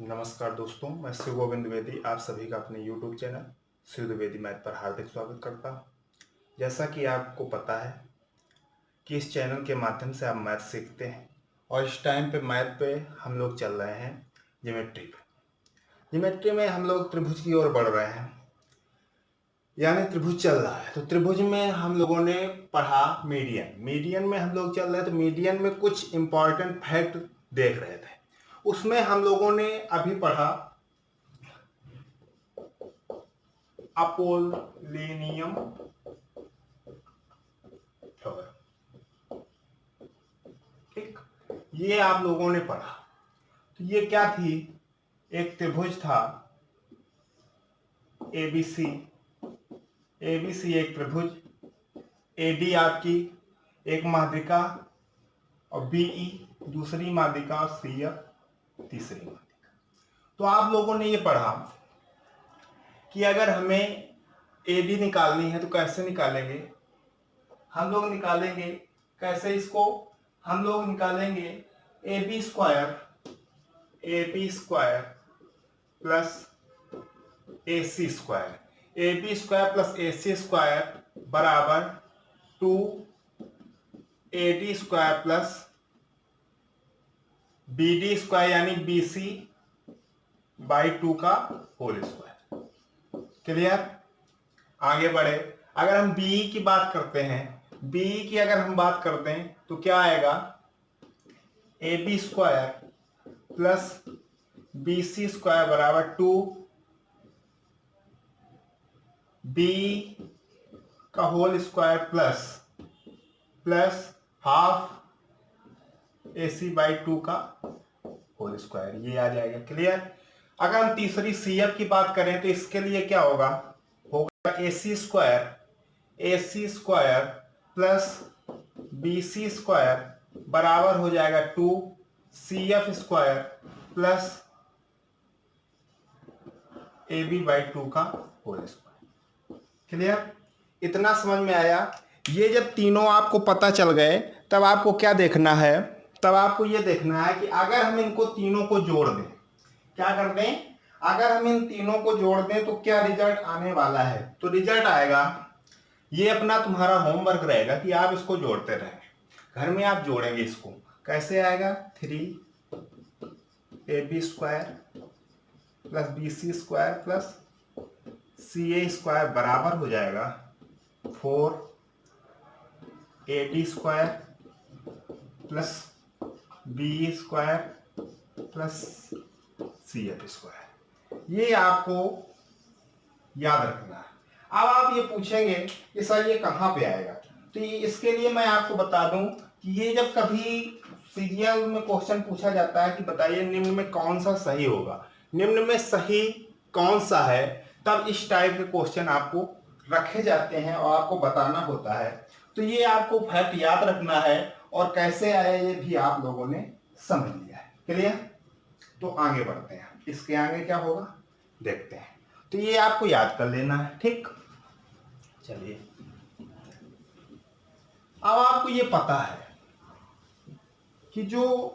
नमस्कार दोस्तों, मैं शिव गोविंद द्विवेदी आप सभी का अपने YouTube channel Shiv Dwivedi math पर हार्दिक स्वागत करता हूँ। जैसा कि आपको पता है कि इस चैनल के माध्यम से आप मैथ सीखते हैं और इस टाइम पे मैथ पे हम लोग चल रहे हैं ज्योमेट्री पे। ज्योमेट्री में हम लोग त्रिभुज की ओर बढ़ रहे हैं, यानी त्रिभुज चल रहा है। तो त्रिभुज में हम लोगों ने पढ़ा मीडियन में हम लोग चल रहे हैं। तो मीडियन में कुछ इंपॉर्टेंट फैक्ट देख रहे थे। उसमें हम लोगों ने अभी पढ़ा अपोलिनियम थ्योरम। ठीक, ये आप लोगों ने पढ़ा। तो ये क्या थी? एक त्रिभुज था एबीसी। एबीसी एक त्रिभुज, एडी आपकी एक माध्यिका और बीई दूसरी माध्यिका और सीएफ तीसरी माध्यिका। तो आप लोगों ने ये पढ़ा कि अगर हमें एडी निकालनी है तो कैसे निकालेंगे। हम लोग निकालेंगे कैसे इसको? हम लोग निकालेंगे a b square plus a C square. A b square plus a C square बराबर 2 a d square plus b d square यानी बी सी बाई 2 का होल स्क्वायर। क्लियर? आगे बढ़े। अगर हम बीई की बात करते हैं, बीई की अगर हम बात करते हैं तो क्या आएगा? A b square plus B C square बराबर 2 बी का whole square plus half a c by 2 का होल स्क्वायर, ये आ जाएगा। क्लियर? अगर हम तीसरी सीएफ की बात करें तो इसके लिए क्या होगा A C square plus B C square बराबर हो जाएगा 2 C F square plus A B by 2 का होल स्क्वायर। क्लियर? इतना समझ में आया? ये जब तीनों आपको पता चल गए तब आपको क्या देखना है? तब आपको ये देखना है कि अगर हम इनको तीनों को जोड़ दें, क्या कर दें? अगर हम इन तीनों को जोड़ दें तो क्या रिजल्ट आने वाला है? तो रिजल्ट आएगा, ये अपना तुम्हारा होमवर्क रहेगा कि आप इसको जोड़ते रहें। घर में आप जोड़ेंगे इसको। कैसे आएगा? 3 a b square plus B C square plus c a square बराबर हो जाएगा 4 a d square plus b square plus c F square. ये आपको याद रखना है। अब आप ये पूछेंगे कि सर ये कहाँ पे आएगा? तो इसके लिए मैं आपको बता दूं कि ये जब कभी सीरियल में क्वेश्चन पूछा जाता है कि बताइए निम्न में कौन सा सही होगा, निम्न में सही कौन सा है, तब इस टाइप के क्वेश्चन आपको रखे जाते हैं और आपको बताना होता है। तो ये आपको फैक्ट याद रखना है और कैसे आया ये भी आप लोगों ने समझ लिया है। क्लियर? तो आगे बढ़ते हैं। इसके आगे क्या होगा देखते हैं। तो ये आपको याद कर लेना है। ठीक, चलिए अब आपको ये पता है कि जो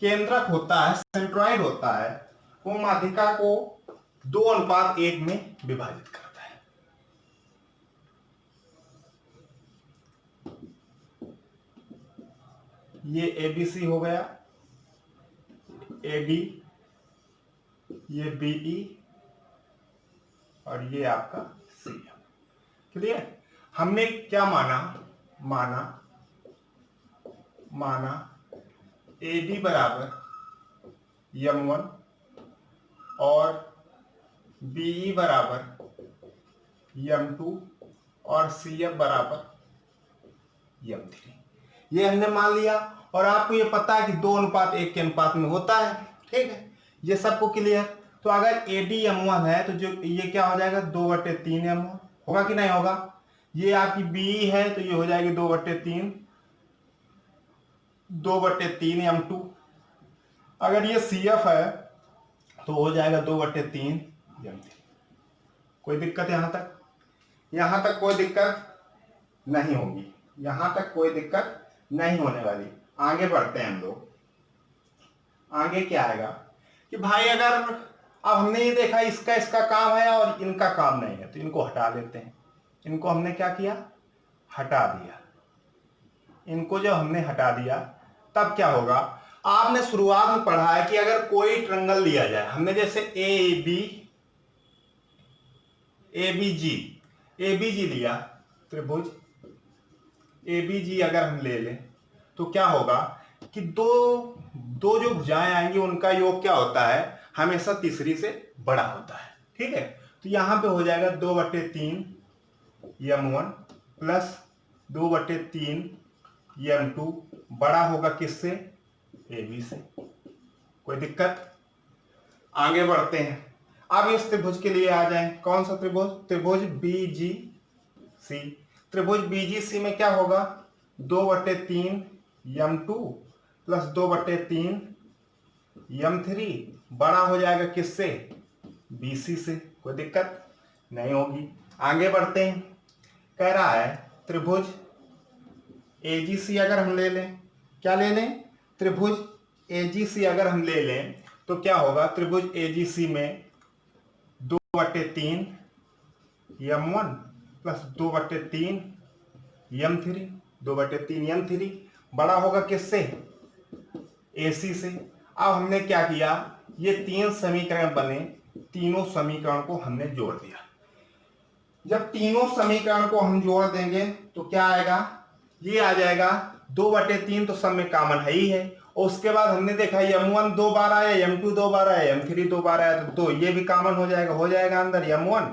केंद्रक होता है, सेंट्रॉइड होता है, वो माध्यिका को 2:1 में विभाजित करता है। ये एबीसी हो गया, एडी, ये बीई और ये आपका सी। क्लियर? हमने क्या माना एडी बराबर m1 और बीई बराबर m2 और CF बराबर m3। ये हमने मान लिया और आपको ये पता है कि 2:1 के अनुपात में होता है। ठीक है, ये सबको क्लियर? तो अगर एडी m1 है तो जो ये क्या हो जाएगा? 2/3 m1 होगा कि नहीं होगा? ये आपकी बीई है तो ये हो जाएगी 2/3 m2। अगर ये CF है तो हो जाएगा 2/3 m3। कोई दिक्कत यहां तक? यहां तक कोई दिक्कत नहीं होगी, यहां तक कोई दिक्कत नहीं होने वाली। आगे बढ़ते हैं हम लोग। आगे क्या आएगा कि भाई अगर अब हमने ये देखा इसका काम है और इनका काम नहीं है, तो इनको हटा लेते हैं। इनको हमने क्या किया, हटा दिया। इनको जब हमने हटा दिया तब क्या होगा, आपने शुरुआत में पढ़ा है कि अगर कोई ट्रायंगल लिया जाए, हमने जैसे ए बी जी लिया, त्रिभुज ए बी जी अगर हम ले लें तो क्या होगा कि दो जो भुजाएं आएंगी उनका योग क्या होता है, हमेशा तीसरी से बड़ा होता है। ठीक है, तो यहां पे हो जाएगा 2/3 m1 प्लस 2/3 m2, बड़ा होगा किससे, ए बी से। कोई दिक्कत, आगे बढ़ते हैं। अब इस त्रिभुज के लिए आ जाएं, कौन सा त्रिभुज, त्रिभुज BGC। त्रिभुज BGC में क्या होगा, 2/3 m2 प्लस 2/3 m3, बड़ा हो जाएगा किससे, BC से। कोई दिक्कत नहीं होगी। आगे बढ़ते हैं, कह रहा है त्रिभुज AGC अगर हम ले लें, क्या ले लें, त्रिभुज AGC अगर हम ले लें तो क्या होगा, त्रिभुज AGC में 2/3 m1 प्लस 2/3 m3, 2/3 m3, बड़ा होगा किससे, AC से। अब हमने क्या किया, ये 3 समीकरण बने, तीनों समीकरण को हमने जोड़ दिया। जब तीनों समीकरण को हम जोड़ देंगे तो क्या आएगा, ये आ जाएगा 2/3 तो सब में कॉमन है ही है, और उसके बाद हमने देखा m1 2 बार आया, m2 2 बार आया, m3 2 बार आया, तो 2 ये भी कॉमन हो जाएगा अंदर, m1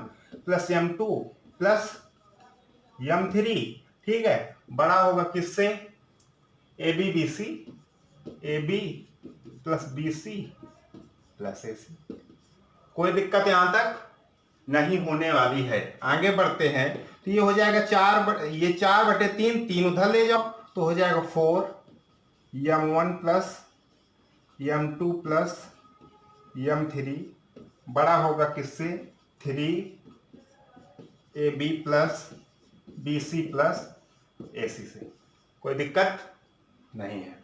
plus m2 plus m3। ठीक है, बड़ा होगा किससे, ABBC, AB plus BC plus AC। कोई दिक्कत यहां तक नहीं होने वाली है। आगे बढ़ते हैं, तो ये हो जाएगा 4/3, 3 उधर ले जाओ तो हो जाएगा 4 m1 plus m2 plus m3, बड़ा होगा किससे, 3 AB plus BC plus AC से। कोई दिक्कत नहीं है।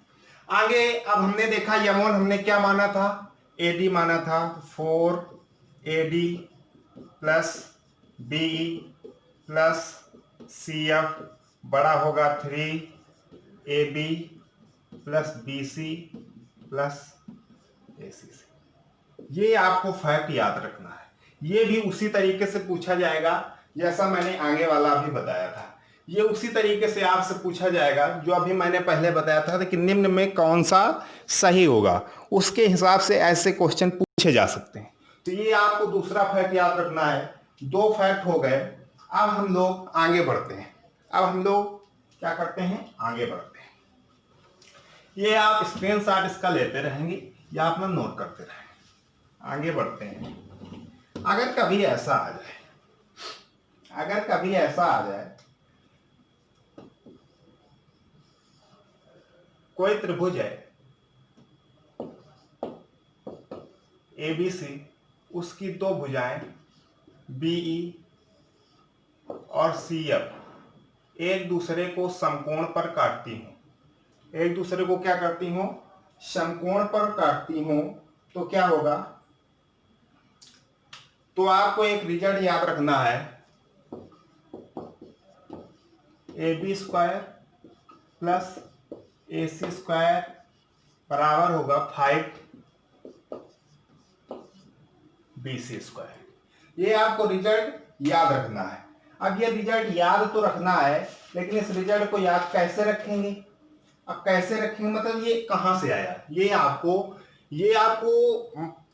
आगे अब हमने देखा m1 हमने क्या माना था, AD माना था, 4 AD plus BE plus CF, बड़ा होगा 3 AB plus BC plus AC से। ये आपको फैक्ट याद रखना है। ये भी उसी तरीके से पूछा जाएगा जैसा मैंने आगे वाला अभी बताया था। ये उसी तरीके से आपसे पूछा जाएगा जो अभी मैंने पहले बताया था कि निम्न में कौन सा सही होगा, उसके हिसाब से ऐसे क्वेश्चन पूछे जा सकते हैं। तो ये आपको दूसरा फैक्ट याद रखना है। 2 फैक्ट हो गए। अब हम लोग आगे बढ़ते हैं। अब हम लोग क्या करते हैं, आगे बढ़ते हैं। ये आप स्क्रीनशॉट इसका लेते रहेंगे या अपना नोट करते रहेंगे। आगे बढ़ते हैं। अगर कभी ऐसा आ जाए कोई त्रिभुज है ABC, उसकी 2 भुजाएं BE और CF एक दूसरे को समकोण पर काटती हूं, एक दूसरे को क्या करती हूं, समकोण पर काटती हूं, तो क्या होगा, तो आपको एक रिजल्ट याद रखना है, AB² प्लस AC² बराबर होगा 5BC²। ये आपको रिजल्ट याद रखना है। अब ये रिजल्ट याद तो रखना है, लेकिन इस रिजल्ट को याद कैसे रखेंगे, अब कैसे रखेंगे मतलब ये कहां से आया, ये आपको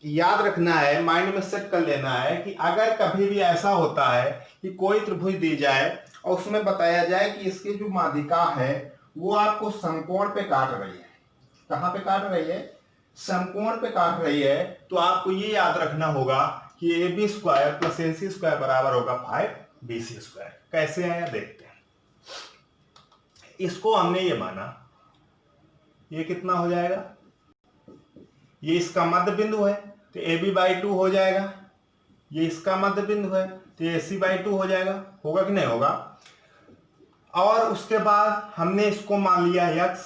याद रखना है, माइंड में सेट कर लेना है कि अगर कभी भी ऐसा होता है कि कोई त्रिभुज दी जाए और उसमें बताया जाए कि इसकी जो माध्यिका है वो आपको समकोण पे काट रही है, कहां पे काट रही है, समकोण पे काट रही है, तो आपको ये याद रखना होगा कि AB² प्लस AC² बराबर होगा 5BC²। कैसे आया देखते हैं। इसको हमने ये माना, ये कितना हो जाएगा, ये इसका मध्य बिंदु है तो AB/2 हो जाएगा, ये इसका मध्य बिंदु है तो AC/2 हो जाएगा, होगा कि नहीं होगा। और उसके बाद हमने इसको मान लिया x,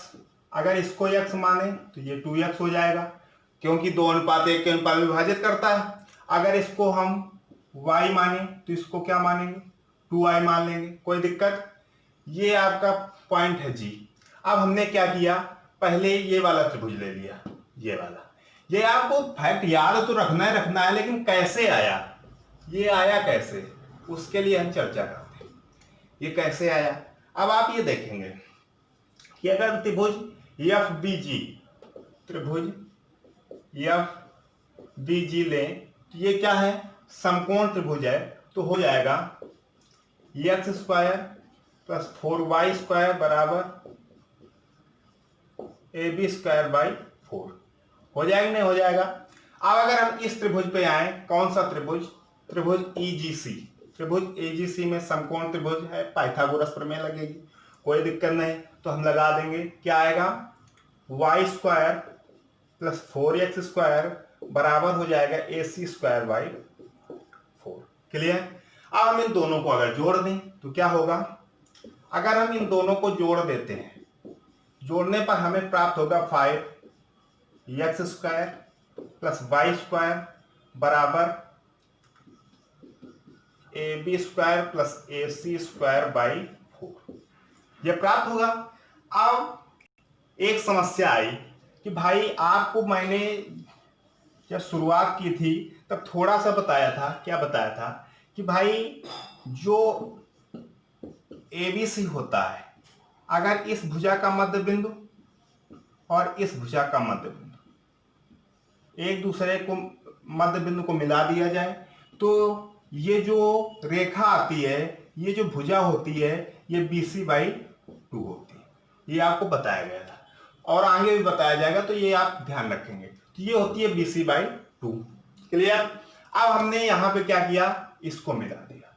अगर इसको x माने तो ये 2x हो जाएगा, क्योंकि 2:1 के अनुपात में विभाजित करता है। अगर इसको हम y माने तो इसको क्या मानेंगे, 2i मान लेंगे, कोई दिक्कत। ये आपका पॉइंट है जी। अब हमने क्या किया, पहले ये वाला त्रिभुज ले लिया, ये वाला। ये आपको फैक्ट याद तो रखना है, लेकिन कैसे आया, ये आया कैसे, उसके लिए हम चर्चा करते हैं। ये कैसे आया, अब आप ये देखेंगे कि अगर त्रिभुज त्रिभुज FBG लें तो ये क्या है, समकोण त्रिभुज है, तो हो जाएगा x² + 4y² बराबर AB²/4। हो जाएगा नहीं हो जाएगा। अब अगर हम इस त्रिभुज पे आए, कौन सा त्रिभुज, त्रिभुज EGC। त्रिभुज EGC में समकोण त्रिभुज है, पाइथागोरस प्रमेय लगेगी, कोई दिक्कत नहीं, तो हम लगा देंगे। क्या आएगा, y² + 4x² बराबर हो जाएगा AC²/4। क्लियर। अब हम इन दोनों को अगर जोड़ दें तो क्या होगा, अगर हम इन दोनों को जोड़ देते हैं, जोड़ने पर हमें प्राप्त होगा 5x² + y² बराबर AB² + AC²/4 यह प्राप्त होगा। अब एक समस्या आई कि भाई आपको मैंने जब शुरुआत की थी तब थोड़ा सा बताया था, क्या बताया था कि भाई जो ABC होता है, अगर इस भुजा का मध्य बिंदु और इस भुजा का मध्य बिंदु एक दूसरे को मध्य बिंदु को मिला दिया जाए तो ये जो रेखा आती है, ये जो भुजा होती है, ये BC/2 होती है। ये आपको बताया गया था और आगे भी बताया जाएगा, तो ये आप ध्यान रखेंगे। तो ये होती है BC/2। क्लियर। अब हमने यहाँ पे क्या किया, इसको मिला दिया।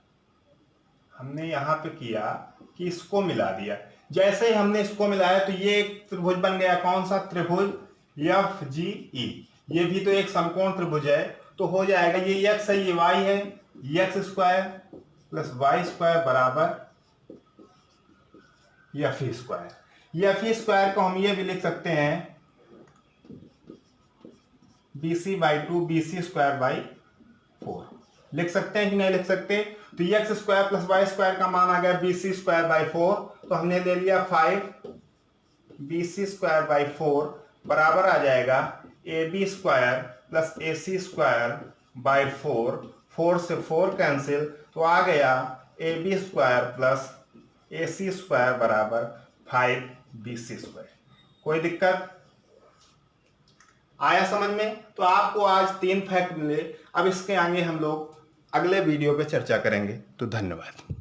हमने यहाँ पे किया कि इसको मिला दिया। जैसे ही हमने इसको मिलाया तो ये एक त्रिभुज बन गया, कौन सा, त्रिभुज FGE। ये भी तो एक समकोण त्रिभुज है, तो हो जाएगा, ये x है, ये y है, x² + y² बराबर FE²। FE² को हम ये भी लिख सकते हैं BC/2 BC²/4 लिख सकते हैं कि नहीं लिख सकते। तो x² + y² का मान आ गया BC²/4, तो हमने ले लिया 5 BC²/4 बराबर आ जाएगा AB² + AC²/4। 4 से 4 कैंसिल, तो आ गया AB² + AC² बराबर 5 BC²। कोई दिक्कत आया समझ में। तो आपको आज 3 फैक्ट मिले। अब इसके आगे हम लोग अगले वीडियो पे चर्चा करेंगे। तो धन्यवाद।